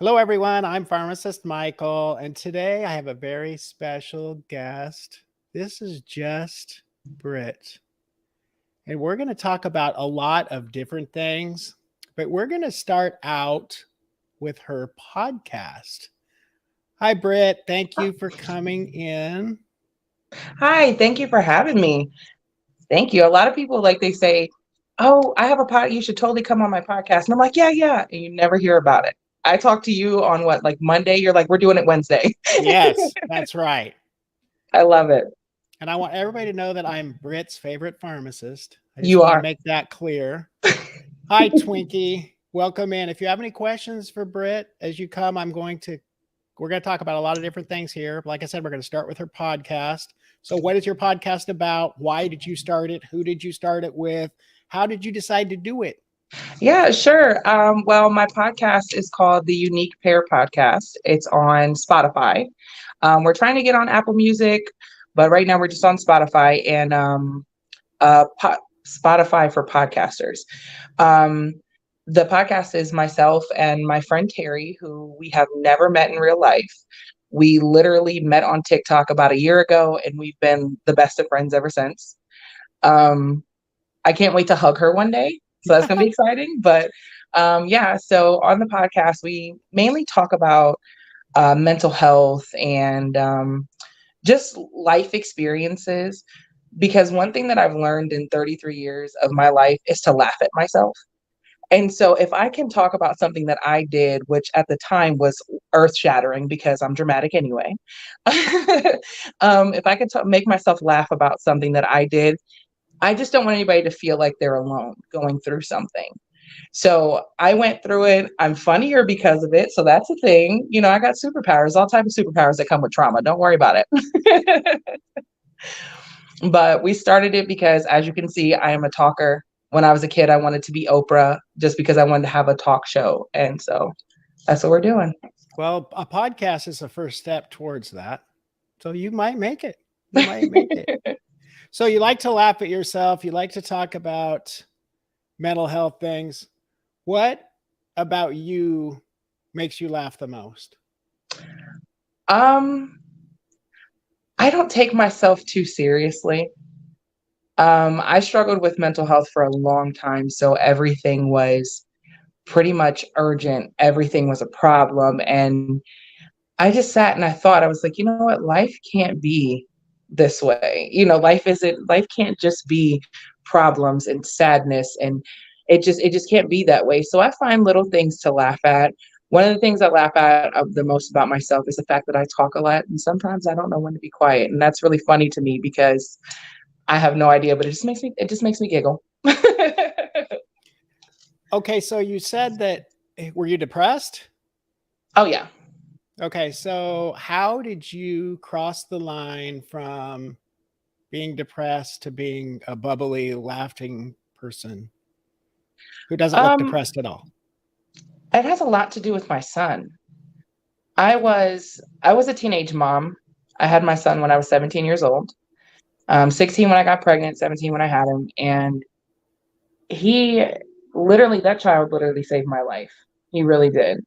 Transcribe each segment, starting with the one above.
Hello, everyone. I'm pharmacist Michael, and today I have a very special guest. This is just Britt, and we're going to talk about a lot of different things, but we're going to start out with her podcast. Hi, Britt. Thank you for coming in. Hi, thank you for having me. Thank you. A lot of people they say, "Oh, I have a pod. You should totally come on my podcast." And I'm like, "Yeah, yeah," and you never hear about it. I talk to you on what, like Monday. You're like, "We're doing it Wednesday." Yes, that's right. I love it. And I want everybody to know that I'm Britt's favorite pharmacist. I just You want to are. make that clear. Hi, Twinkie. Welcome in. If you have any questions for Britt as you come, we're going to talk about a lot of different things here. Like I said, we're going to start with her podcast. So what is your podcast about? Why did you start it? Who did you start it with? How did you decide to do it? Yeah, sure. Well, my podcast is called the Unique Pair Podcast. It's on Spotify. We're trying to get on Apple Music, but right now we're just on Spotify and Spotify for podcasters. Um, the podcast is myself and my friend Terry, who we have never met in real life. We literally met on TikTok about a year ago, and we've been the best of friends ever since. Um, I can't wait to hug her one day. So that's going to be exciting. But yeah, so on the podcast, we mainly talk about mental health and just life experiences. Because one thing that I've learned in 33 years of my life is to laugh at myself. And so if I can talk about something that I did, which at the time was earth shattering because I'm dramatic anyway, if I could make myself laugh about something that I did, I just don't want anybody to feel like they're alone going through something. So I went through it. I'm funnier because of it. So that's a thing. You know, I got superpowers, all type of superpowers that come with trauma. Don't worry about it. But we started it because, as you can see, I am a talker. When I was a kid, I wanted to be Oprah just because I wanted to have a talk show. And so that's what we're doing. Well, a podcast is the first step towards that. So you might make it. You might make it. So you like to laugh at yourself. You like to talk about mental health things. What about you makes you laugh the most? um, I don't take myself too seriously. I struggled with mental health for a long time, so everything was pretty much urgent. Everything was a problem. And I just sat and I thought, I was like, you know what? Life can't be this way. You know, life can't just be problems and sadness and it just can't be that way. So I find little things to laugh at. One of the things I laugh at the most about myself is the fact that I talk a lot and sometimes I don't know when to be quiet. And that's really funny to me because I have no idea, but it just makes me giggle. Okay, so you said that were you depressed? Oh yeah. Okay, so how did you cross the line from being depressed to being a bubbly, laughing person who doesn't look Um, depressed at all? it has a lot to do with my son. I was a teenage mom. I had my son when I was 17 years old. 16 when I got pregnant, 17 when I had him, and he that child literally saved my life. He really did.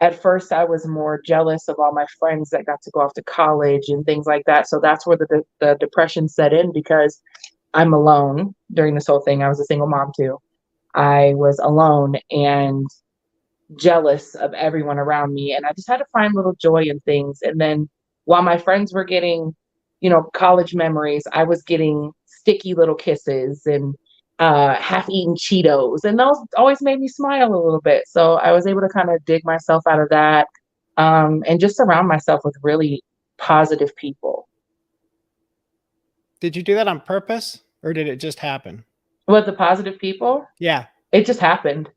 At first, I was more jealous of all my friends that got to go off to college and things like that. So that's where the depression set in because I'm alone during this whole thing. I was a single mom too. I was alone and jealous of everyone around me. And I just had to find little joy in things. And then while my friends were getting, college memories, I was getting sticky little kisses and half eaten Cheetos. And those always made me smile a little bit. So I was able to kind of dig myself out of that and just surround myself with really positive people. Did you do that on purpose or did it just happen? With the positive people, Yeah. it just happened.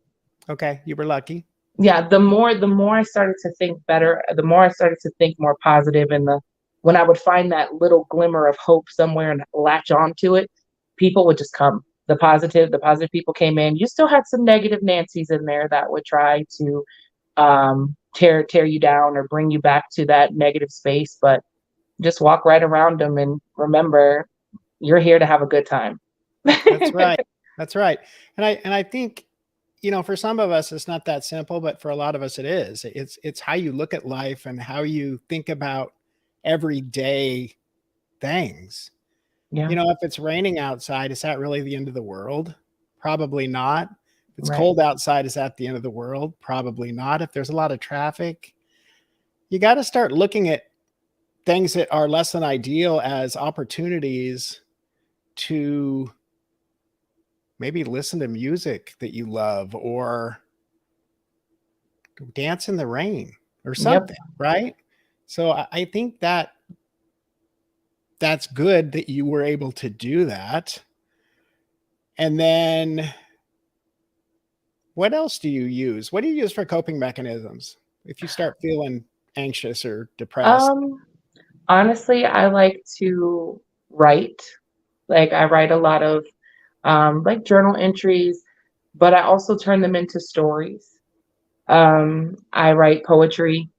Okay, you were lucky. Yeah, the more I started to think better, the more I started to think more positive, and the when I would find that little glimmer of hope somewhere and latch onto it, people would just come. The positive people came in. You still had some negative Nancy's in there that would try to tear you down or bring you back to that negative space, but just walk right around them and remember you're here to have a good time. That's right. That's right. And I think for some of us, it's not that simple, but for a lot of us, it is. It's how you look at life and how you think about everyday things. Yeah, If it's raining outside, is that really the end of the world? Probably not. If it's right. cold outside, is that the end of the world? Probably not. If there's a lot of traffic, you got to start looking at things that are less than ideal as opportunities to maybe listen to music that you love or dance in the rain or Yep. something, right? So I think that that's good that you were able to do that. And then what else do you use? What do you use for coping mechanisms if you start feeling anxious or depressed? Um, Honestly, I like to write. Like I write a lot of like journal entries, but I also turn them into stories. I write poetry.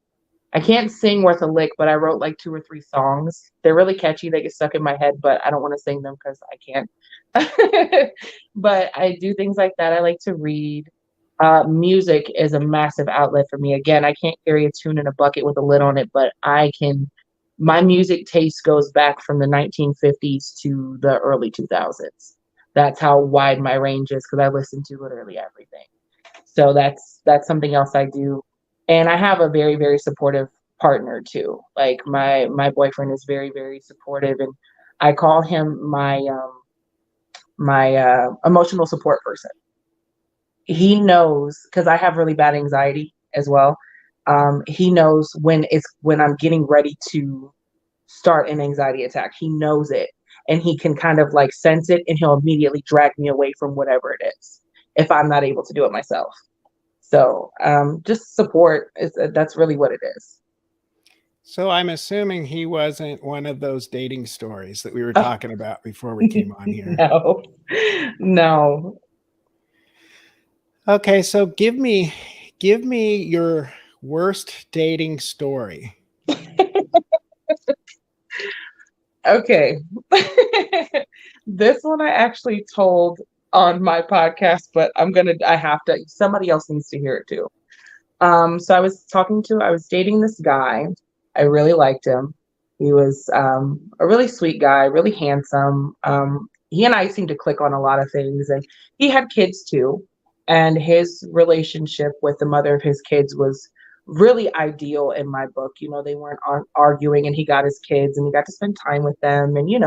I can't sing worth a lick, but I wrote like two or three songs. They're really catchy. They get stuck in my head, but I don't want to sing them because I can't. But I do things like that. I like to read. Music is a massive outlet for me. Again, I can't carry a tune in a bucket with a lid on it, but I can. My music taste goes back from the 1950s to the early 2000s. That's how wide my range is because I listen to literally everything. So that's something else I do. And I have a very, very supportive partner too. Like my boyfriend is very, very supportive, and I call him my emotional support person. He knows because I have really bad anxiety as well. He knows when I'm getting ready to start an anxiety attack. He knows it, and he can kind of like sense it, and he'll immediately drag me away from whatever it is if I'm not able to do it myself. So just support is that's really what it is. So I'm assuming he wasn't one of those dating stories that we were talking about before we came on here. No, no. Okay, so give me your worst dating story. Okay. This one I actually told on my podcast, but I have to, somebody else needs to hear it too. So I was dating this guy. I really liked him. He was a really sweet guy, really handsome. He and I seemed to click on a lot of things, and he had kids too. And his relationship with the mother of his kids was really ideal in my book. They weren't arguing, and he got his kids, and he got to spend time with them, and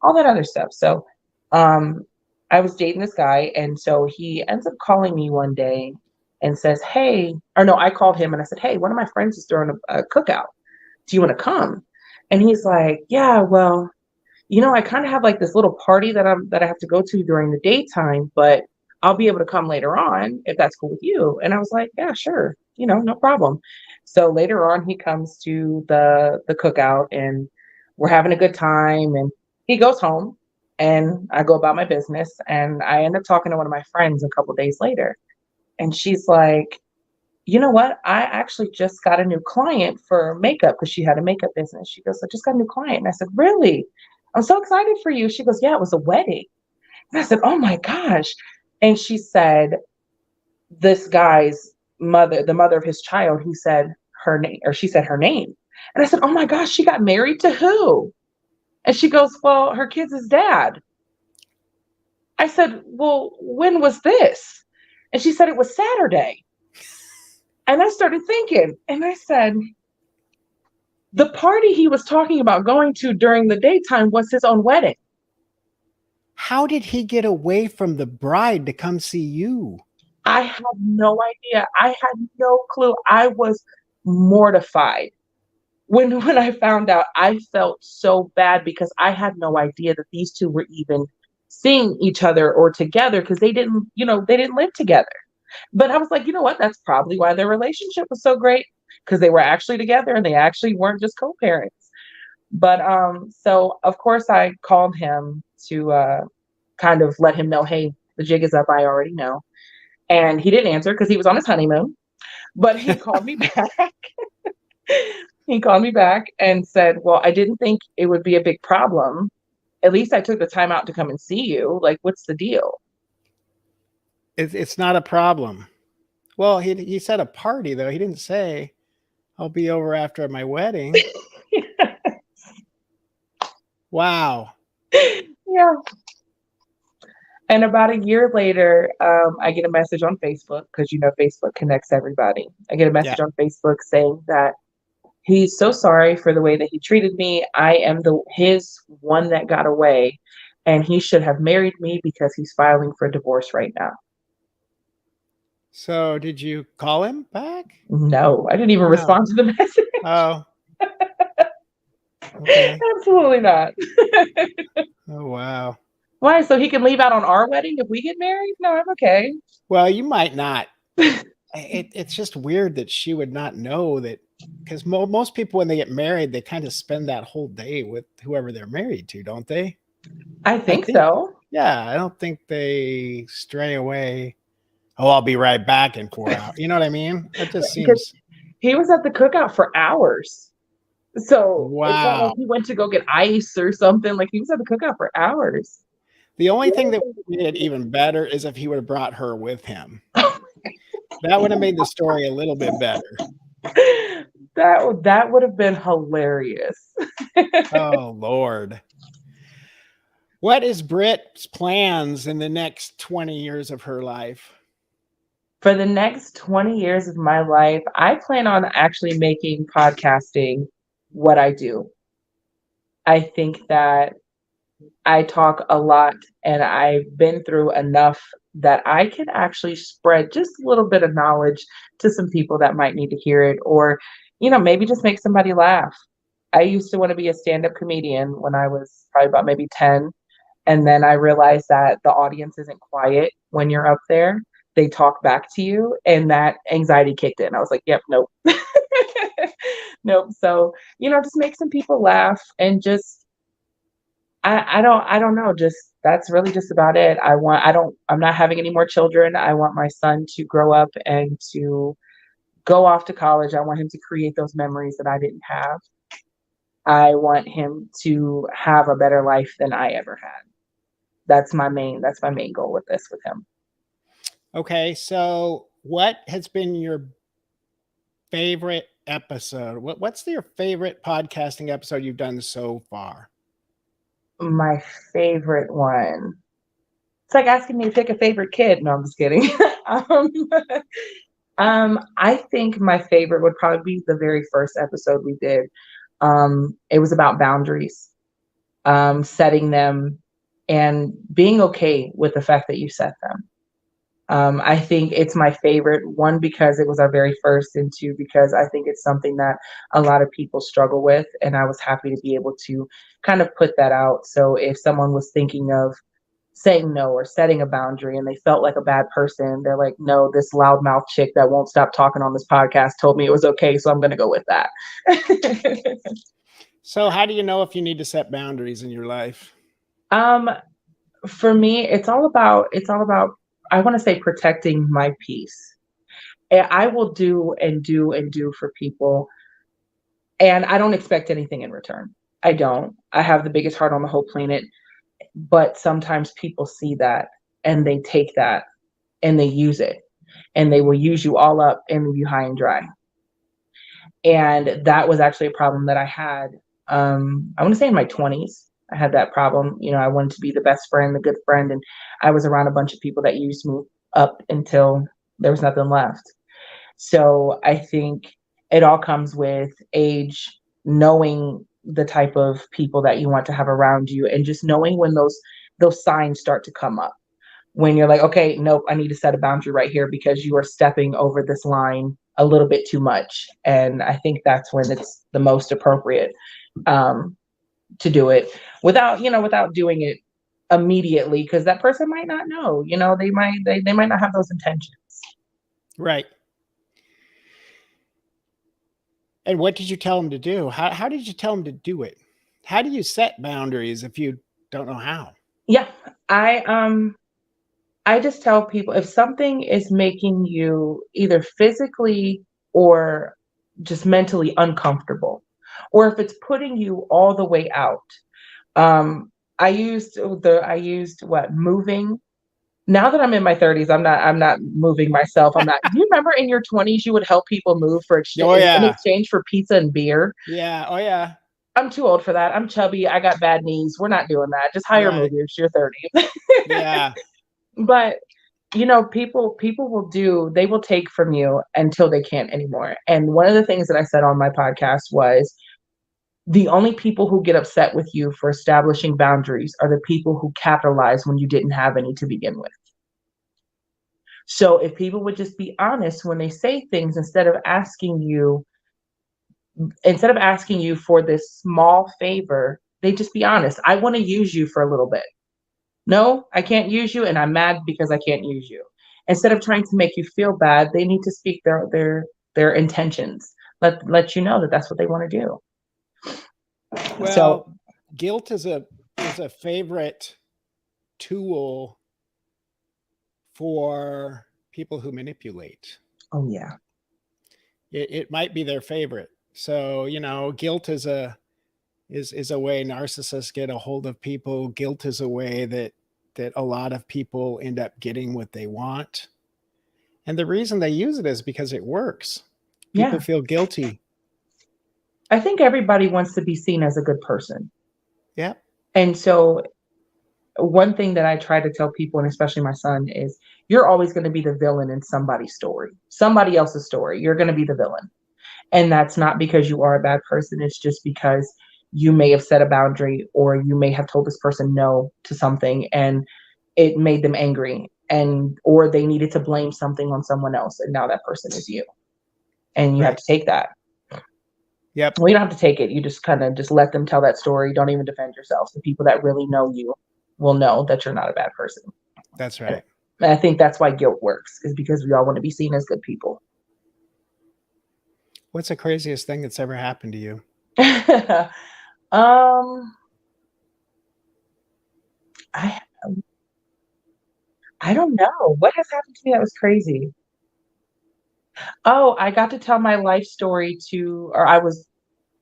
all that other stuff. So, um, I was dating this guy, and so he ends up calling me one day and says, "Hey," or no, I called him and I said, "Hey, one of my friends is throwing a cookout. Do you want to come?" And he's like, "Yeah, well, I kind of have like this little party that I have to go to during the daytime, but I'll be able to come later on if that's cool with you." And I was like, "Yeah, sure, no problem." So later on, he comes to the cookout, and we're having a good time, and he goes home, and I go about my business, and I end up talking to one of my friends a couple days later, and she's like, "You know what? I actually just got a new client for makeup," because she had a makeup business. She goes, "I just got a new client." And I said, "Really? I'm so excited for you." She goes, "Yeah, it was a wedding." And I said, "Oh my gosh." And she said, this guy's mother, the mother of his child, he said her name, or she said her name. And I said, "Oh my gosh, she got married to who?" And she goes, "Well, her kid's dad." I said, "Well, when was this?" And she said it was Saturday. And I started thinking, and I said, the party he was talking about going to during the daytime was his own wedding. How did he get away from the bride to come see you? I had no idea. I had no clue. I was mortified. When I found out, I felt so bad because I had no idea that these two were even seeing each other or together because they didn't live together. But I was like, you know what? That's probably why their relationship was so great because they were actually together and they actually weren't just co-parents. But so of course I called him to kind of let him know, hey, the jig is up. I already know. And he didn't answer because he was on his honeymoon. But he called me back. He called me back and said, "Well, I didn't think it would be a big problem. At least I took the time out to come and see you. Like, what's the deal?" It's not a problem. Well, he said a party though. He didn't say I'll be over after my wedding. Wow. Yeah. And about a year later, I get a message on Facebook because Facebook connects everybody. I get a Yeah. message on Facebook saying that he's so sorry for the way that he treated me. I am his one that got away, and he should have married me because he's filing for divorce right now. So did you call him back? No, I didn't even No. respond to the message. Oh. Okay. Absolutely not. Oh wow. Why? So he can leave out on our wedding if we get married? No, I'm okay. Well, you might not. It's just weird that she would not know that, because most people when they get married, they kind of spend that whole day with whoever they're married to, don't they? I I think think, so. yeah, I don't think they stray away. Oh, I'll be right back in 4 hours. You know what I mean? That just Because seems he was at the cookout for hours. So it's not like wow. he went to go get ice or something. Like he was at the cookout for hours. The only thing that made it even better is if he would have brought her with him. That would have made the story a little bit better. That would have been hilarious. Oh Lord. What is Britt's plans in the next 20 years of her life? For the next 20 years of my life, I plan on actually making podcasting what I do. I think that I talk a lot and I've been through enough that I can actually spread just a little bit of knowledge to some people that might need to hear it, or, maybe just make somebody laugh. I used to want to be a stand-up comedian when I was probably about maybe 10. And then I realized that the audience isn't quiet when you're up there. They talk back to you, and that anxiety kicked in. I was like, yep, nope. Nope. So, just make some people laugh and just I don't know. Just that's really just about it. I'm not having any more children. I want my son to grow up and to go off to college. I want him to create those memories that I didn't have. I want him to have a better life than I ever had. That's my main goal with him. Okay, so what has been your favorite episode? What's your favorite podcasting episode you've done so far? My favorite one. It's like asking me to pick a favorite kid. No, I'm just kidding. um, I think my favorite would probably be the very first episode we did. It was about boundaries, setting them, and being okay with the fact that you set them. I think it's my favorite, one, because it was our very first, and two, because I think it's something that a lot of people struggle with. And I was happy to be able to kind of put that out. So if someone was thinking of saying no or setting a boundary and they felt like a bad person, they're like, no, this loudmouth chick that won't stop talking on this podcast told me it was okay. So I'm going to go with that. So how do you know if you need to set boundaries in your life? For me, it's all about, I want to say, protecting my peace. And I will do and do and do for people, and I don't expect anything in return. I don't. I have the biggest heart on the whole planet, but sometimes people see that and they take that and they use it, and they will use you all up and leave you high and dry. And that was actually a problem that I had. I want to say in my 20s, I had that problem. I wanted to be the best friend, the good friend, and I was around a bunch of people that used me up until there was nothing left. So I think it all comes with age, knowing the type of people that you want to have around you, and just knowing when those signs start to come up. When you're like, okay, nope, I need to set a boundary right here because you are stepping over this line a little bit too much. And I think that's when it's the most appropriate, to do it without doing it immediately, because that person might not know. They might not have those intentions. Right. And what did you tell them to do? How did you tell them to do it? How do you set boundaries if you don't know how? Yeah, I just tell people, if something is making you either physically or just mentally uncomfortable, or if it's putting you all the way out. I used what, moving, Now that I'm in my 30s, I'm not moving myself. I'm not. Do you remember in your 20s you would help people move Oh in yeah. exchange for pizza and beer? Yeah. Oh yeah. I'm too old for that. I'm chubby. I got bad knees. We're not doing that. Just hire Right. movers. You're 30. Yeah. But people will do, they will take from you until they can't anymore. And one of the things that I said on my podcast was the only people who get upset with you for establishing boundaries are the people who capitalize when you didn't have any to begin with. So if people would just be honest when they say things, instead of asking you for this small favor, they just be honest. I want to use you for a little bit. No, I can't use you, and I'm mad because I can't use you. Instead of trying to make you feel bad, they need to speak their intentions. Let you know that that's what they want to do. So Well, guilt is a favorite tool for people who manipulate. oh yeah. It might be their favorite. So, guilt is a way narcissists get a hold of people. Guilt is a way that a lot of people end up getting what they want. And the reason they use it is because it works. People Yeah. feel guilty. I think everybody wants to be seen as a good person. Yeah. And so one thing that I try to tell people, and especially my son, is you're always going to be the villain in somebody's story, somebody else's story. You're going to be the villain. And that's not because you are a bad person. It's just because you may have set a boundary, or you may have told this person no to something and it made them angry, or they needed to blame something on someone else. And now that person is you. And you have Right. to take that. Yep. Well, you don't have to take it. You just kind of just let them tell that story. Don't even defend yourself. The people that really know you will know that you're not a bad person. That's right. And I think that's why guilt works, is because we all want to be seen as good people. What's the craziest thing that's ever happened to you? um, I I don't know. What has happened to me that was crazy? Oh, I got to tell my life story or I was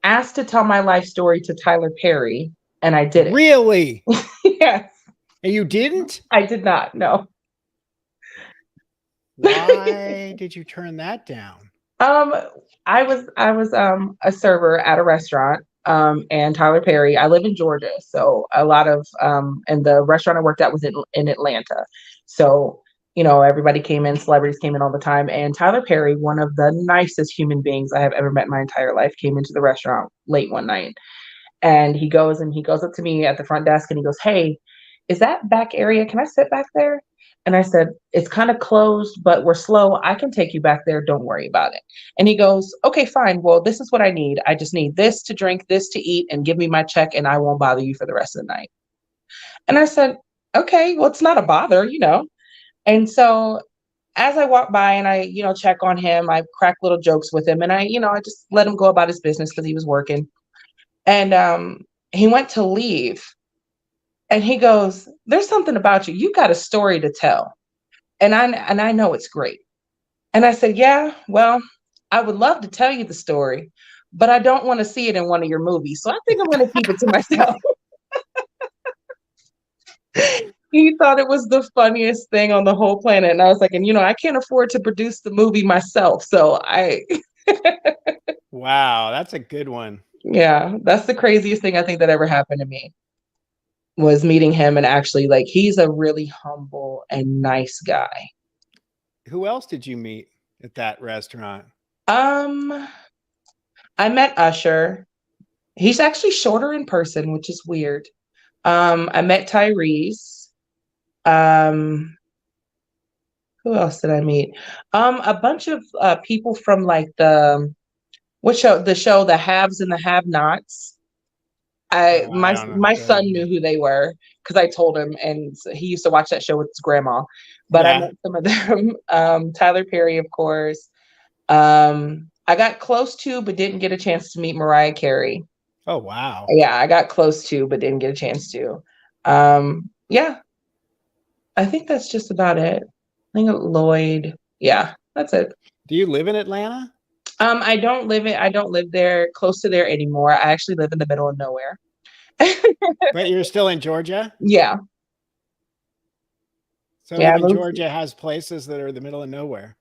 asked to tell my life story to Tyler Perry, and I did it. Really? Yes. And you didn't? I did not. No. Why did you turn that down? Um, I was a server at a restaurant. And Tyler Perry. I live in Georgia, so a lot of and the restaurant I worked at was in Atlanta. So everybody came in, celebrities came in all the time, and Tyler Perry, one of the nicest human beings I have ever met in my entire life, came into the restaurant late one night. And he goes up to me at the front desk and he goes, "Hey, is that back area? Can I sit back there?" And I said, "It's kind of closed, but we're slow. I can take you back there. Don't worry about it." And he goes, "Okay, fine. Well, this is what I need. I just need this to drink, this to eat, and give me my check, and I won't bother you for the rest of the night." And I said, "Okay, well, it's not a bother." And so as I walk by and I, check on him, I crack little jokes with him, and I just let him go about his business because he was working. And he went to leave. And he goes, "There's something about you. You got a story to tell. And I know it's great." And I said, "Yeah, well, I would love to tell you the story, but I don't want to see it in one of your movies. So I think I'm going to keep it to myself." He thought it was the funniest thing on the whole planet. And I was like, and I can't afford to produce the movie myself. So Wow, that's a good one. yeah, that's the craziest thing I think that ever happened to me, was meeting him. And actually, like, he's a really humble and nice guy. Who else did you meet at that restaurant? Um, I met Usher. He's actually shorter in person, which is weird. I met Tyrese. Um, who else did I meet? A bunch of people from like what show? The show, The Haves and the Have-Nots. I Oh, I my don't know my who that son is. knew who they were because I told him, and so he used to watch that show with his grandma. But I Yeah. met some of them. Tyler Perry, of course. I got close to, but didn't get a chance to meet Mariah Carey. Oh, wow. Yeah, I got close to, but didn't get a chance to. Yeah, I think that's just about it. I think Lloyd. Yeah, that's it. Do you live in Atlanta? I don't live there close to there anymore. I actually live in the middle of nowhere. But you're still in Georgia? Yeah. So Yeah, I even moved. Georgia has places that are in the middle of nowhere.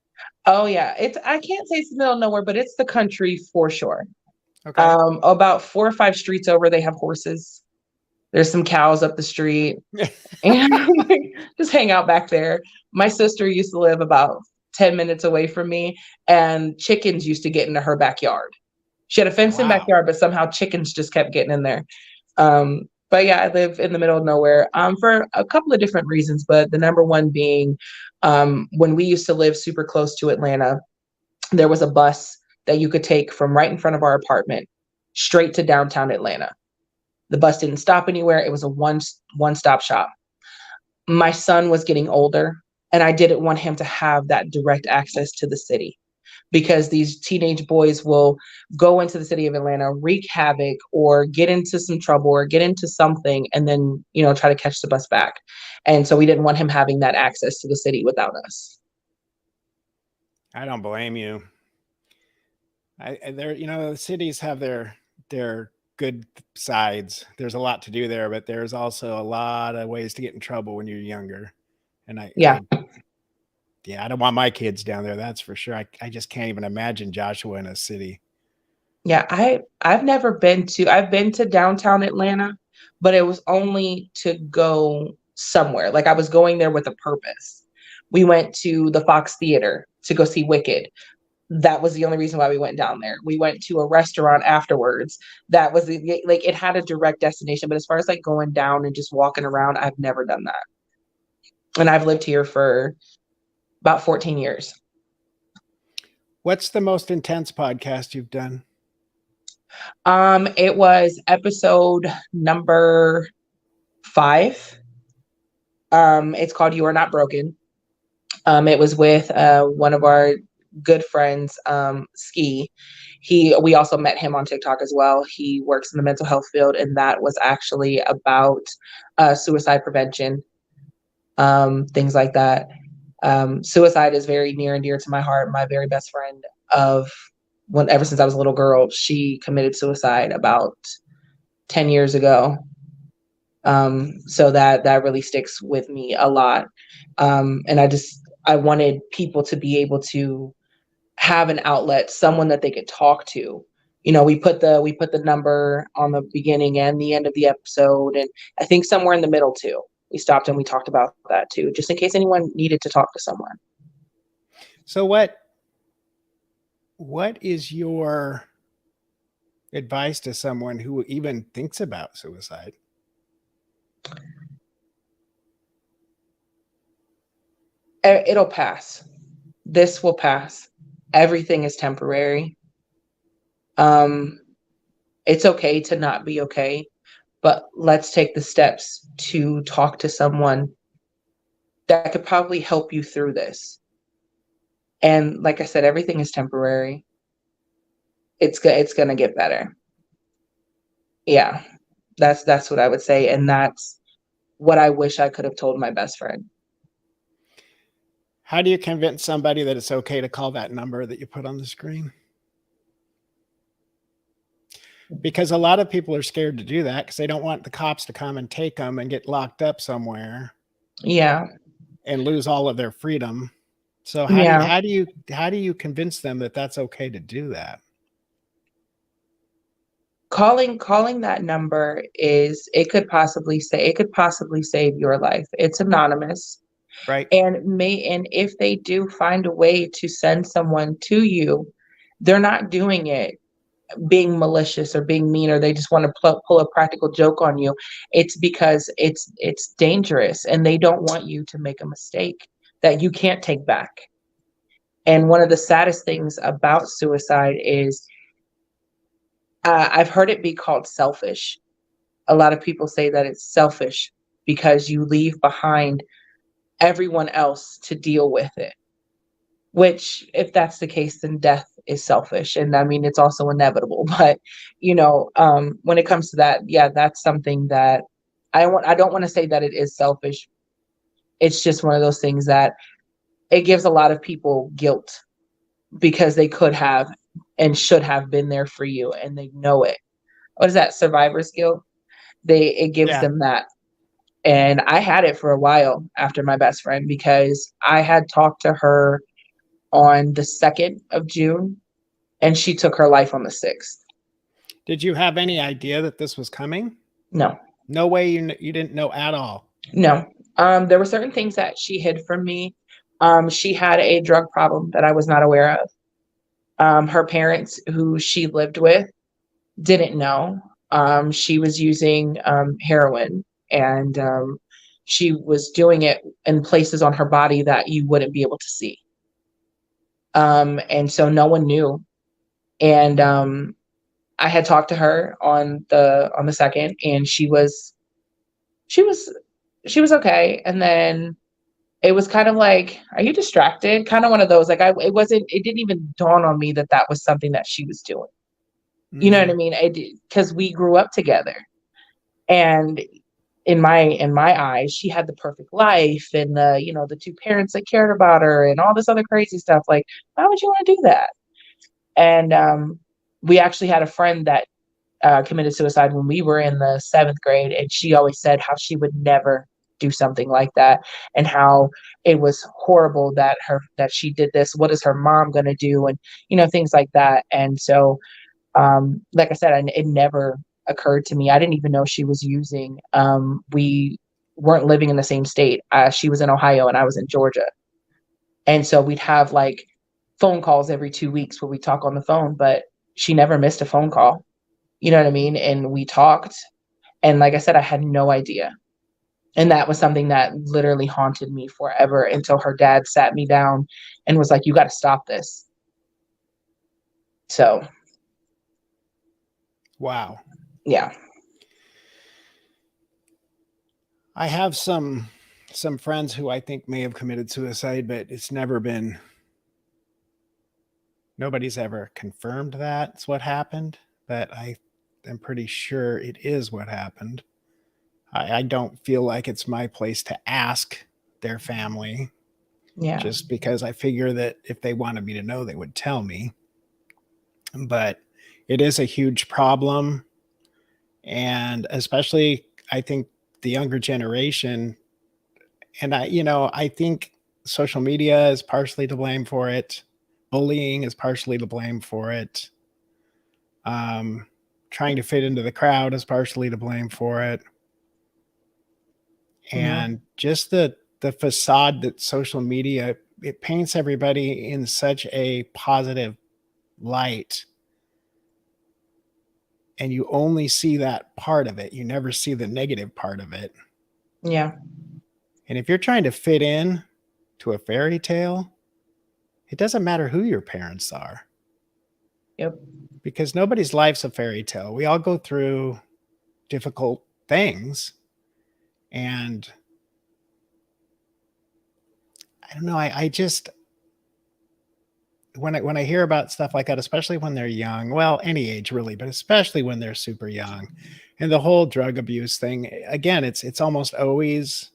Oh yeah, it's I can't say it's the middle of nowhere, but it's the country for sure. Okay. About 4 or 5 streets over, they have horses. There's some cows up the street, and just hang out back there. My sister used to live about 10 minutes away from me, and chickens used to get into her backyard. She had a fenced in Wow. backyard, but somehow chickens just kept getting in there. But yeah, I live in the middle of nowhere for a couple of different reasons, but the number one being when we used to live super close to Atlanta, there was a bus that you could take from right in front of our apartment straight to downtown Atlanta. The bus didn't stop anywhere. It was a one stop shop. My son was getting older, and I didn't want him to have that direct access to the city because these teenage boys will go into the city of Atlanta, wreak havoc, or get into some trouble or get into something, and then, try to catch the bus back. And so we didn't want him having that access to the city without us. I don't blame you. There, the cities have their good sides. There's a lot to do there, but there's also a lot of ways to get in trouble when you're younger. And Yeah. Yeah, I don't want my kids down there. That's for sure. I just can't even imagine Joshua in a city. Yeah, I've been to downtown Atlanta, but it was only to go somewhere. Like I was going there with a purpose. We went to the Fox Theater to go see Wicked. That was the only reason why we went down there. We went to a restaurant afterwards. That was like it had a direct destination, but as far as like going down and just walking around, I've never done that. And I've lived here for about 14 years. What's the most intense podcast you've done? It was episode number 5. It's called You Are Not Broken. It was with one of our good friends, Ski. We also met him on TikTok as well. He works in the mental health field, and that was actually about suicide prevention, things like that. Suicide is very near and dear to my heart. My very best friend ever since I was a little girl, she committed suicide about 10 years ago. So that really sticks with me a lot. And I wanted people to be able to have an outlet, someone that they could talk to. We put the number on the beginning and the end of the episode, and I think somewhere in the middle too. We stopped and we talked about that too, just in case anyone needed to talk to someone. So what is your advice to someone who even thinks about suicide? It'll pass. This will pass. Everything is temporary. It's okay to not be okay, but let's take the steps to talk to someone that could probably help you through this. And like I said, everything is temporary. It's going to get better. Yeah. That's what I would say, and that's what I wish I could have told my best friend. How do you convince somebody that it's okay to call that number that you put on the screen? Because a lot of people are scared to do that because they don't want the cops to come and take them and get locked up somewhere. Yeah. And lose all of their freedom. So how do you convince them that that's okay to do that? Calling that number it could possibly save your life. It's anonymous. Right. And if they do find a way to send someone to you, they're not doing it being malicious or being mean, or they just want to pull a practical joke on you. It's because it's dangerous, and they don't want you to make a mistake that you can't take back. And one of the saddest things about suicide is I've heard it be called selfish. A lot of people say that it's selfish because you leave behind everyone else to deal with it. Which, if that's the case, then death is selfish. And I mean, it's also inevitable. But, when it comes to that, yeah, that's something that I don't want to say that it is selfish. It's just one of those things that it gives a lot of people guilt because they could have and should have been there for you, and they know it. What is that? Survivor's guilt. It gives them that. And I had it for a while after my best friend because I had talked to her on the 2nd of June and she took her life on the 6th. Did you have any idea that this was coming? No, No way you didn't know at all. no. There were certain things that she hid from me. She had a drug problem that I was not aware of. Her parents, who she lived with, didn't know. She was using heroin, and she was doing it in places on her body that you wouldn't be able to see. And so no one knew. And I had talked to her on the 2nd, and she was she was okay. And then it was kind of like, are you distracted? Kind of one of those, like, it didn't even dawn on me that that was something that she was doing. You know what I Mm. mean? Because we grew up together. And in my eyes, she had the perfect life and the two parents that cared about her and all this other crazy stuff. Like, why would you want to do that? And we actually had a friend that committed suicide when we were in the 7th grade, and she always said how she would never do something like that, and how it was horrible that she did this. What is her mom going to do? And things like that. And so, like I said, it never occurred to me. I didn't even know she was using. We weren't living in the same state. She was in Ohio and I was in Georgia, and so we'd have like phone calls every 2 weeks where we talk on the phone. But she never missed a phone call. You know what I mean? And we talked. And like I said, I had no idea. And that was something that literally haunted me forever until her dad sat me down and was like, you got to stop this. So, Wow. yeah. I have some friends who I think may have committed suicide, but it's never been nobody's ever confirmed that's what happened, but I am pretty sure it is what happened. I don't feel like it's my place to ask their family, Yeah. just because I figure that if they wanted me to know, they would tell me. But it is a huge problem. And especially, I think the younger generation, and I think social media is partially to blame for it. Bullying is partially to blame for it. Um, Trying to fit into the crowd is partially to blame for it. Yeah. And just the facade that social media, it paints everybody in such a positive light, and you only see that part of it. You never see the negative part of it. Yeah. And if you're trying to fit in to a fairy tale, it doesn't matter who your parents are, Yep. because nobody's life's a fairy tale. We all go through difficult things. And I don't know, I just, when I hear about stuff like that, especially when they're young, well, any age really, but especially when they're super young, and the whole drug abuse thing, again, it's almost always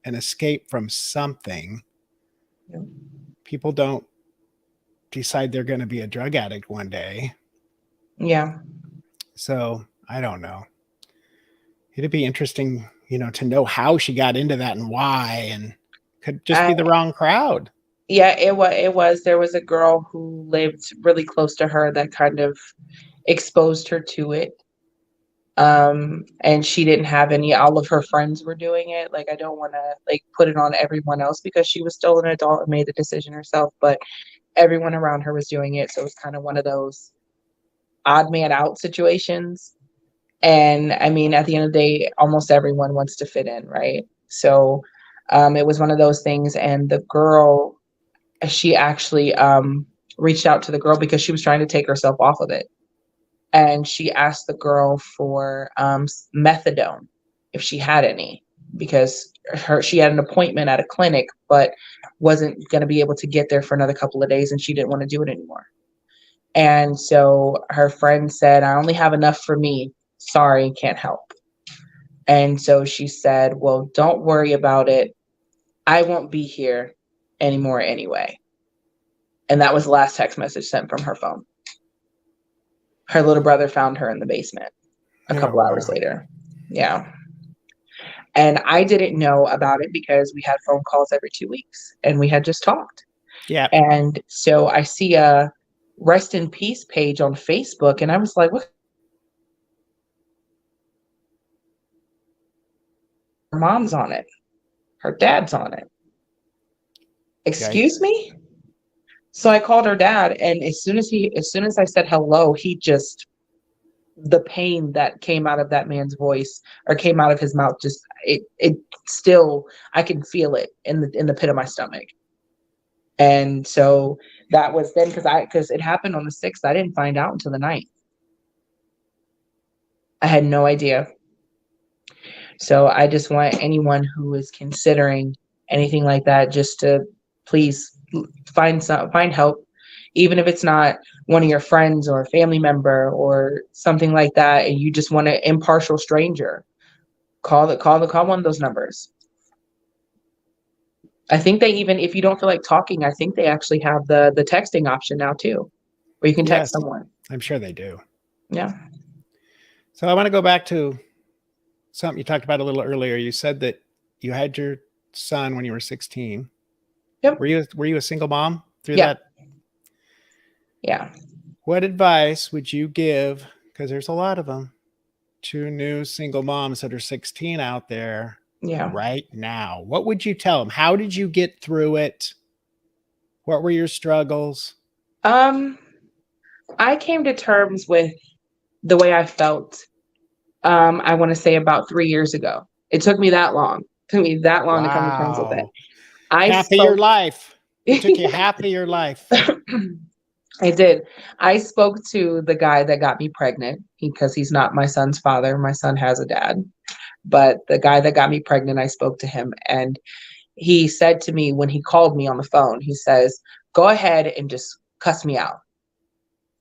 an escape from something. Yep. People don't decide they're going to be a drug addict one day. Yeah. So I don't know. It'd be interesting, to know how she got into that and why, and could just I, be the wrong crowd. yeah, it was there was a girl who lived really close to her that kind of exposed her to it. And she didn't have any, all of her friends were doing it. Like, I don't want to like put it on everyone else because she was still an adult and made the decision herself, but everyone around her was doing it. So it was kind of one of those odd man out situations. And I mean, at the end of the day, almost everyone wants to fit in, right? So it was one of those things. And the girl, she actually reached out to the girl because she was trying to take herself off of it. And she asked the girl for methadone if she had any, because she had an appointment at a clinic, but wasn't going to be able to get there for another couple of days, and she didn't want to do it anymore. And so her friend said, I only have enough for me. Sorry, can't help. And so she said, well, don't worry about it. I won't be here anymore anyway. And that was the last text message sent from her phone. Her little brother found her in the basement a Oh, couple hours wow. later. Yeah. And I didn't know about it because we had phone calls every 2 weeks and we had just talked. Yeah. And so I see a rest in peace page on Facebook, and I was like, what? Her mom's on it. Her dad's on it. Okay. Excuse me? So I called her dad, and as soon as I said hello, he just, the pain that came out of that man's voice or came out of his mouth, just it still, I can feel it in the pit of my stomach. And so that was then, because it happened on the 6th. I didn't find out until the 9th. I had no idea. So I just want anyone who is considering anything like that just to please find help, even if it's not one of your friends or a family member or something like that, and you just want an impartial stranger. Call one of those numbers. I think they even, if you don't feel like talking, I think they actually have the texting option now too, where you can text Yes, someone. I'm sure they do. Yeah. So I want to go back to something you talked about a little earlier. You said that you had your son when you were 16. Yep. Were you a single mom through Yeah. that? Yeah. What advice would you give, because there's a lot of them, to new single moms that are 16 out there Yeah. right now? What would you tell them? How did you get through it? What were your struggles? I came to terms with the way I felt, I want to say about 3 years ago. It took me that long. It took me that long to come to terms with it. Wow. I Half of your spoke. life. It took you half of your life. I did. I spoke to the guy that got me pregnant because he's not my son's father. My son has a dad. But the guy that got me pregnant, I spoke to him, and he said to me when he called me on the phone, he says, "Go ahead and just cuss me out."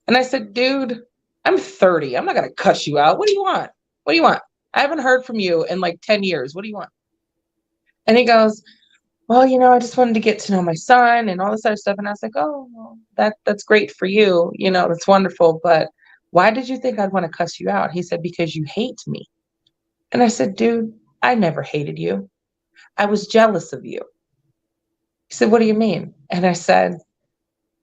And I said, "Dude, I'm 30. I'm not going to cuss you out. What do you want? What do you want? I haven't heard from you in like 10 years. What do you want?" And he goes, "Well, I just wanted to get to know my son and all this other stuff." And I was like, "Oh, well, that's great for you. That's wonderful. But why did you think I'd want to cuss you out?" He said, "Because you hate me." And I said, "Dude, I never hated you. I was jealous of you." He said, "What do you mean?" And I said,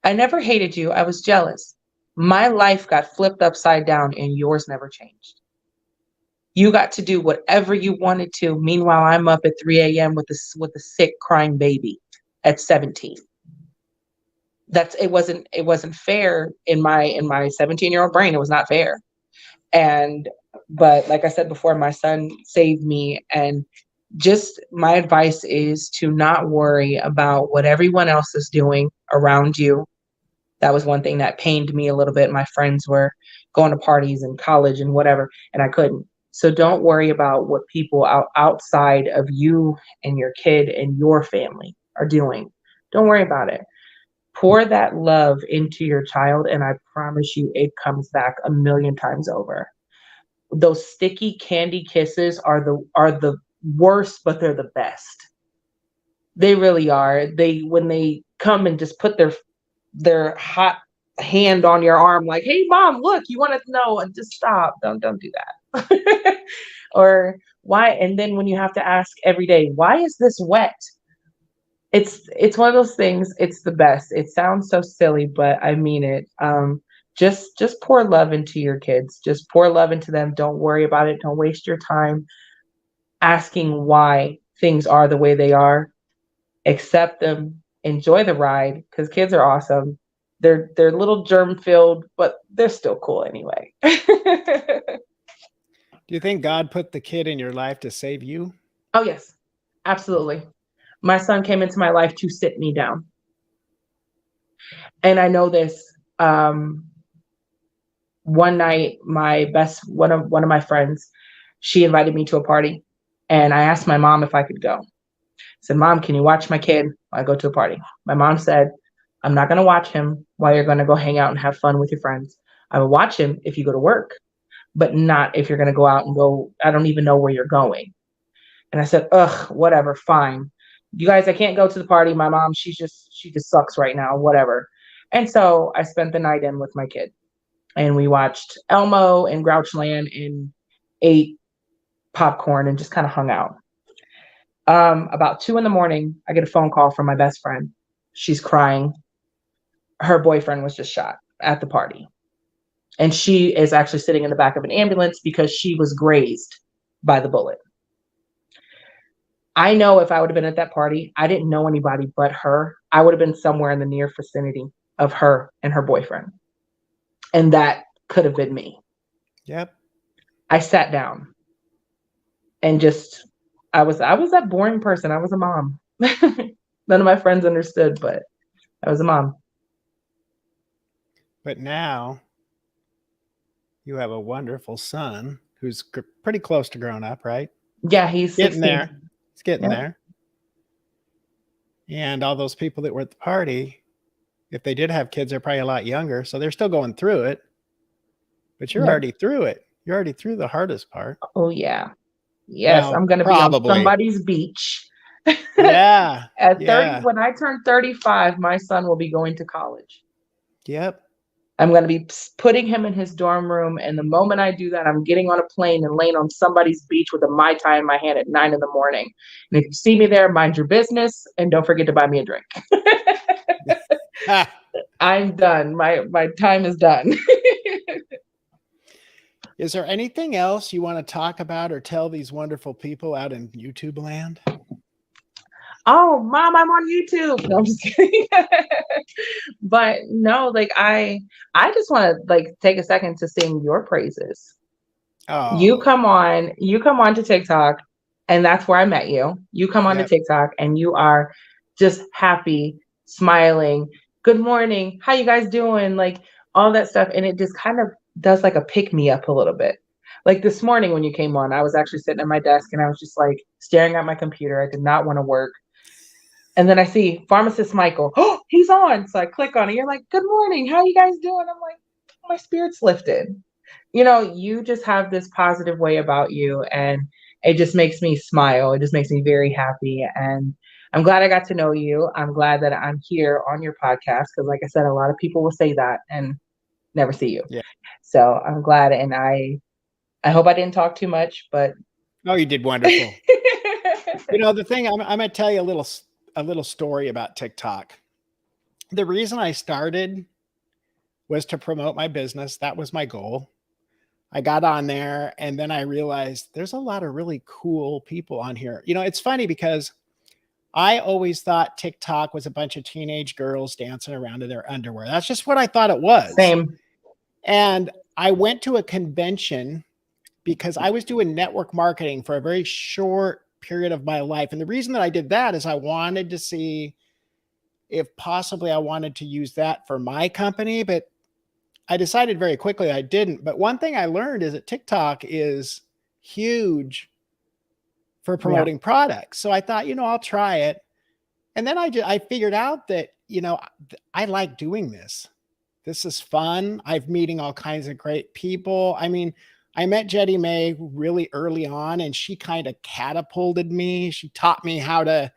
"I never hated you. I was jealous. My life got flipped upside down and yours never changed. You got to do whatever you wanted to. Meanwhile, I'm up at 3 a.m. with a sick, crying baby at 17. It wasn't fair in my 17-year-old brain. It was not fair. And but like I said before, my son saved me. And just my advice is to not worry about what everyone else is doing around you. That was one thing that pained me a little bit. My friends were going to parties in college and whatever, and I couldn't. So don't worry about what people outside of you and your kid and your family are doing. Don't worry about it. Pour that love into your child, and I promise you it comes back a million times over. Those sticky candy kisses are the worst, but they're the best. They really are. They When they come and just put their hot hand on your arm, like, "Hey mom, look, you want to know," and just stop. Don't do that. Or why? And then when you have to ask every day, "Why is this wet?" It's one of those things. It's the best. It sounds so silly, but I mean it. Just pour love into your kids. Just pour love into them. Don't worry about it. Don't waste your time asking why things are the way they are. Accept them. Enjoy the ride, because kids are awesome. They're a little germ filled, but they're still cool anyway. Do you think God put the kid in your life to save you? Oh yes, absolutely. My son came into my life to sit me down. And I know this. One night, one of my friends, she invited me to a party, and I asked my mom if I could go. I said, "Mom, can you watch my kid while I go to a party?" My mom said, "I'm not going to watch him while you're going to go hang out and have fun with your friends. I will watch him if you go to work, but not if you're going to go out and go. I don't even know where you're going." And I said, "Ugh, whatever, fine. You guys, I can't go to the party. My mom, she just sucks right now, whatever." And so I spent the night in with my kid, and we watched Elmo and Grouchland and ate popcorn and just kind of hung out. About 2 a.m, I get a phone call from my best friend. She's crying. Her boyfriend was just shot at the party. And she is actually sitting in the back of an ambulance because she was grazed by the bullet. I know if I would have been at that party, I didn't know anybody but her. I would have been somewhere in the near vicinity of her and her boyfriend. And that could have been me. Yep. I sat down and just, I was that boring person. I was a mom. None of my friends understood, but I was a mom. But now you have a wonderful son who's pretty close to grown up, right? Yeah, he's Getting 16. there. It's getting Yeah. there. And all those people that were at the party, if they did have kids, they're probably a lot younger. So they're still going through it. But you're Yep. already through it. You're already through the hardest part. Oh, yeah. Yes, Well, I'm going to be on probably. somebody's beach. Yeah. At 30, Yeah. when I turn 35, my son will be going to college. Yep. I'm going to be putting him in his dorm room. And the moment I do that, I'm getting on a plane and laying on somebody's beach with a Mai Tai in my hand at 9 a.m. And if you see me there, mind your business. And don't forget to buy me a drink. I'm done. My time is done. Is there anything else you want to talk about or tell these wonderful people out in YouTube land? Oh, Mom, I'm on YouTube. No, I'm just kidding. But no, like I just want to like take a second to sing your praises. You Oh, come on to TikTok, and that's where I met you. You come on to yep. TikTok and you are just happy, smiling. Good morning. How you guys doing? Like all that stuff. And it just kind of does like a pick me up a little bit. Like this morning when you came on, I was actually sitting at my desk and I was just like staring at my computer. I did not want to work. And then I see pharmacist Michael. Oh, he's on. So I click on it. You're like, good morning. How you guys doing? I'm like, my spirit's lifted. You just have this positive way about you. And it just makes me smile. It just makes me very happy. And I'm glad I got to know you. I'm glad that I'm here on your podcast. Because like I said, a lot of people will say that and never see you. Yeah. So I'm glad. And I hope I didn't talk too much, but. Oh, you did wonderful. The thing, I'm going to tell you a little story about TikTok. The reason I started was to promote my business. That was my goal. I got on there and then I realized there's a lot of really cool people on here. It's funny because I always thought TikTok was a bunch of teenage girls dancing around in their underwear. That's just what I thought it was. Same. And I went to a convention because I was doing network marketing for a very short period of my life. And the reason that I did that is I wanted to see if possibly I wanted to use that for my company, but I decided very quickly I didn't. But one thing I learned is that TikTok is huge for promoting products. So I thought, I'll try it. And then I figured out that, I like doing this. This is fun. I'm meeting all kinds of great people. I mean, I met Jetty May really early on and she kind of catapulted me. She taught me how to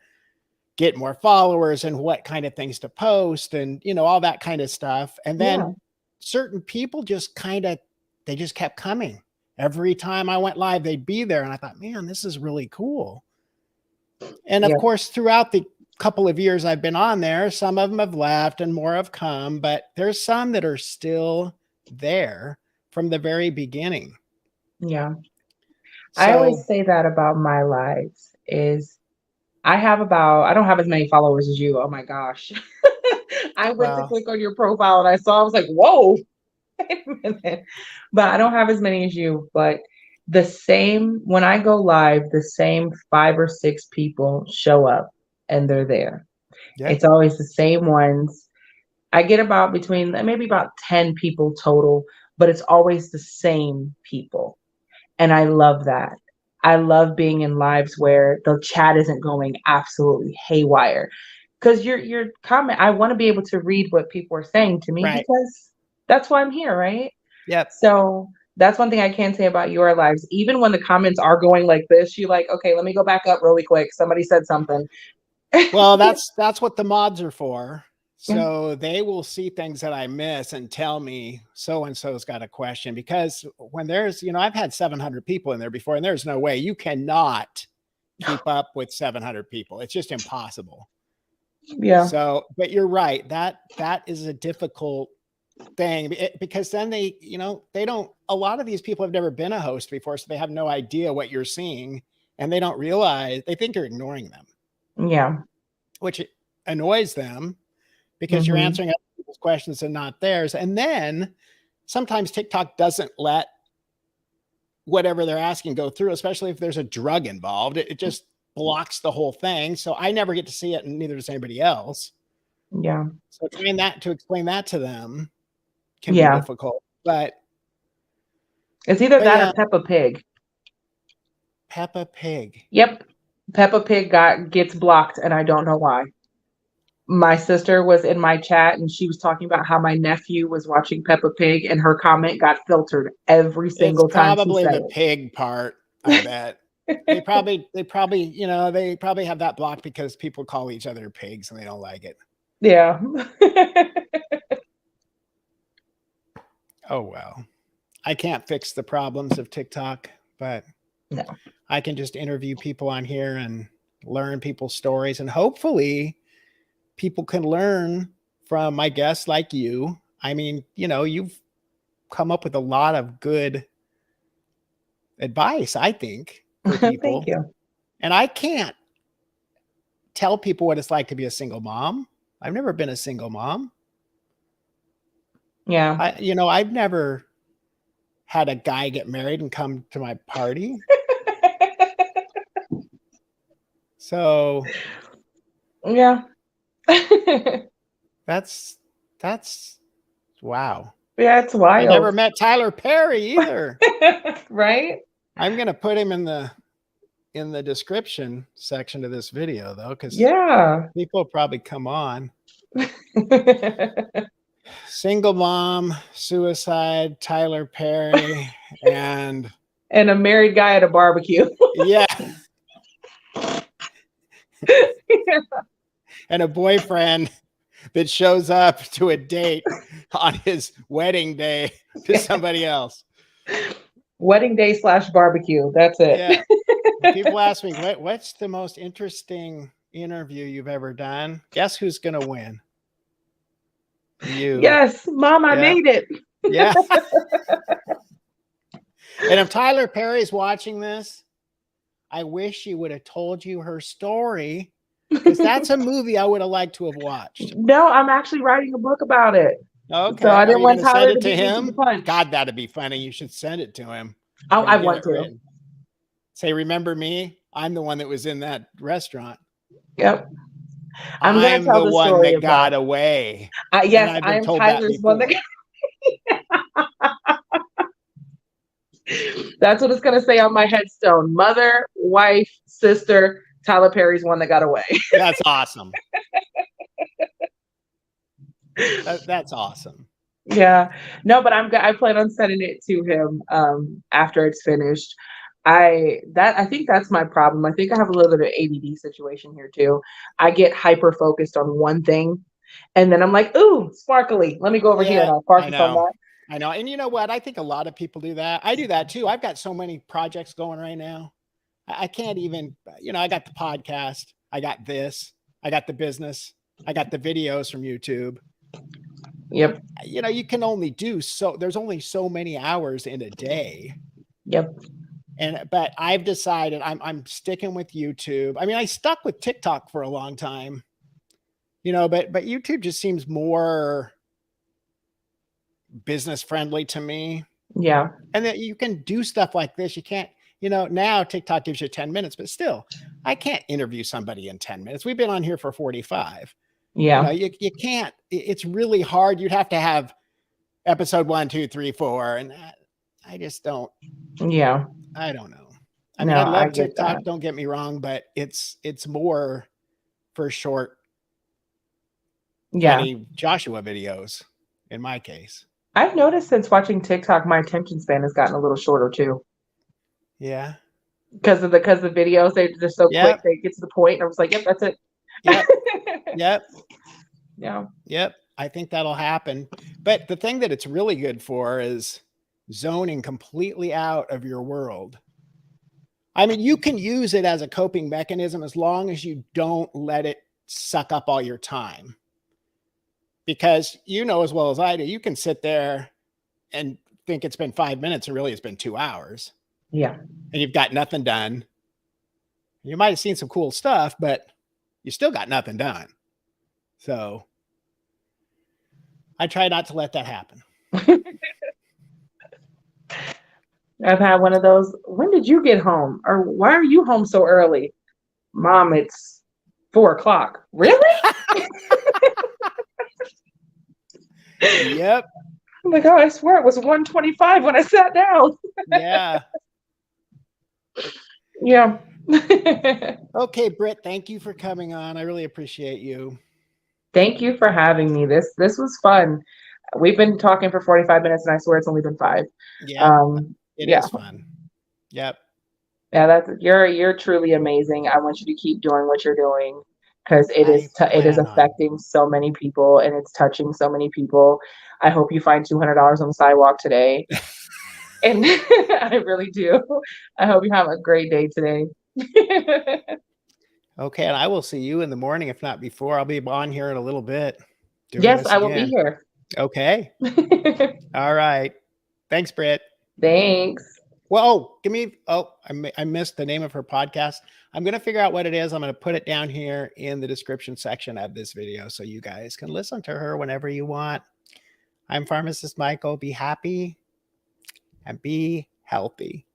get more followers and what kind of things to post and, all that kind of stuff. And then certain people just they just kept coming. Every time I went live, they'd be there. And I thought, man, this is really cool. And of course, throughout the couple of years I've been on there, some of them have left and more have come, but there's some that are still there from the very beginning. Yeah. So, I always say that about my lives is I don't have as many followers as you. Oh my gosh. I went to click on your profile and I was like, whoa, wait a minute. But I don't have as many as you. But when I go live, the same 5 or 6 people show up and they're there. Yep. It's always the same ones. I get maybe about 10 people total, but it's always the same people. And I love that. I love being in lives where the chat isn't going absolutely haywire. Because your comment, I want to be able to read what people are saying to me because that's why I'm here, right? Yep. So that's one thing I can say about your lives. Even when the comments are going like this, you're like, okay, let me go back up really quick. Somebody said something. Well, that's what the mods are for. So they will see things that I miss and tell me so-and-so's got a question, because when there's, I've had 700 people in there before and there's no way you cannot keep up with 700 people. It's just impossible. Yeah. So, but you're right. That is a difficult thing because then they, they don't, a lot of these people have never been a host before. So they have no idea what you're seeing and they don't realize, they think you're ignoring them. Yeah. Which annoys them because you're answering other people's questions and not theirs. And then sometimes TikTok doesn't let whatever they're asking go through, especially if there's a drug involved. It just blocks the whole thing. So I never get to see it and neither does anybody else. Yeah. So trying to explain that to them can be difficult. But it's either that or Peppa Pig. Peppa Pig. Yep. Peppa Pig gets blocked and I don't know why. My sister was in my chat and she was talking about how my nephew was watching Peppa Pig and her comment got filtered every single time. It's probably the pig part, I bet. they probably, they probably have that blocked because people call each other pigs and they don't like it. Yeah. Oh, well. I can't fix the problems of TikTok, but no. I can just interview people on here and learn people's stories. And hopefully people can learn from my guests like you. I mean, you've come up with a lot of good advice, I think, for people. Thank you. And I can't tell people what it's like to be a single mom. I've never been a single mom. Yeah. I've never had a guy get married and come to my party. So yeah. that's wow. Yeah, it's wild. I never met Tyler Perry either. Right? I'm gonna put him in the description section of this video though, because people probably come on. Single mom, suicide, Tyler Perry, and a married guy at a barbecue. Yeah. And a boyfriend that shows up to a date on his wedding day to somebody else. Wedding day / barbecue. That's it. Yeah. People ask me, what's the most interesting interview you've ever done? Guess who's going to win? You. Yes, Mom, I made it. Yeah. And if Tyler Perry's watching this, I wish she would have told you her story, because that's a movie I would have liked to have watched. No, I'm actually writing a book about it. Okay. So I didn't want Tyler to beat me to the punch. God, that'd be funny. You should send it to him. Oh, I want to. Say, remember me? I'm the one that was in that restaurant. Yep. I'm the one that got away. Yes, I'm Tyler's one that That's what it's going to say on my headstone. Mother, wife, sister, Tyler Perry's one that got away. That's awesome. That's awesome. Yeah. No, but I plan on sending it to him after it's finished. I think that's my problem. I think I have a little bit of ADD situation here too. I get hyper focused on one thing and then I'm like, ooh, sparkly. Let me go over here and I'll focus on that. I know. And you know what? I think a lot of people do that. I do that too. I've got so many projects going right now. I can't even, I got the podcast. I got this. I got the business. I got the videos from YouTube. Yep. You can only do there's only so many hours in a day. Yep. But I've decided I'm sticking with YouTube. I mean, I stuck with TikTok for a long time, but YouTube just seems more business friendly to me. Yeah. And that you can do stuff like this. You can't, now TikTok gives you 10 minutes, but still I can't interview somebody in 10 minutes. We've been on here for 45. Yeah. You can't, it's really hard. You'd have to have episode 1, 2, 3, 4. And I just don't. Yeah. I don't know. I mean, I love TikTok. Don't get me wrong, but it's more for short, funny Joshua videos in my case. I've noticed since watching TikTok, my attention span has gotten a little shorter too. Yeah. Because the videos, they're just so quick, they get to the point. And I was like, yep, that's it. Yep. Yep. Yeah. Yep. I think that'll happen. But the thing that it's really good for is zoning completely out of your world. I mean, you can use it as a coping mechanism as long as you don't let it suck up all your time. Because you know as well as I do, you can sit there and think it's been 5 minutes and really it's been 2 hours. Yeah. And you've got nothing done. You might have seen some cool stuff, but you still got nothing done. So I try not to let that happen. I've had one of those. When did you get home? Or why are you home so early? Mom, it's 4:00. Really? Yep. I'm like, oh, I swear it was 1:25 when I sat down. Yeah. Yeah. Okay, Britt, thank you for coming on. I really appreciate you. Thank you for having me. This was fun. We've been talking for 45 minutes and I swear it's only been 5. Yep. It Yeah. is fun. Yep. Yeah, you're truly amazing. I want you to keep doing what you're doing because it is plan on. affecting so many people and it's touching so many people. I hope you find $200 on the sidewalk today. And I really do. I hope you have a great day today. Okay, and I will see you in the morning, if not before. I'll be on here in a little bit. Yes, I will be here. Okay. All right. Thanks, Britt. Thanks. Well, I missed the name of her podcast. I'm going to figure out what it is. I'm going to put it down here in the description section of this video so you guys can listen to her whenever you want. I'm Pharmacist Michael. Be happy and be healthy.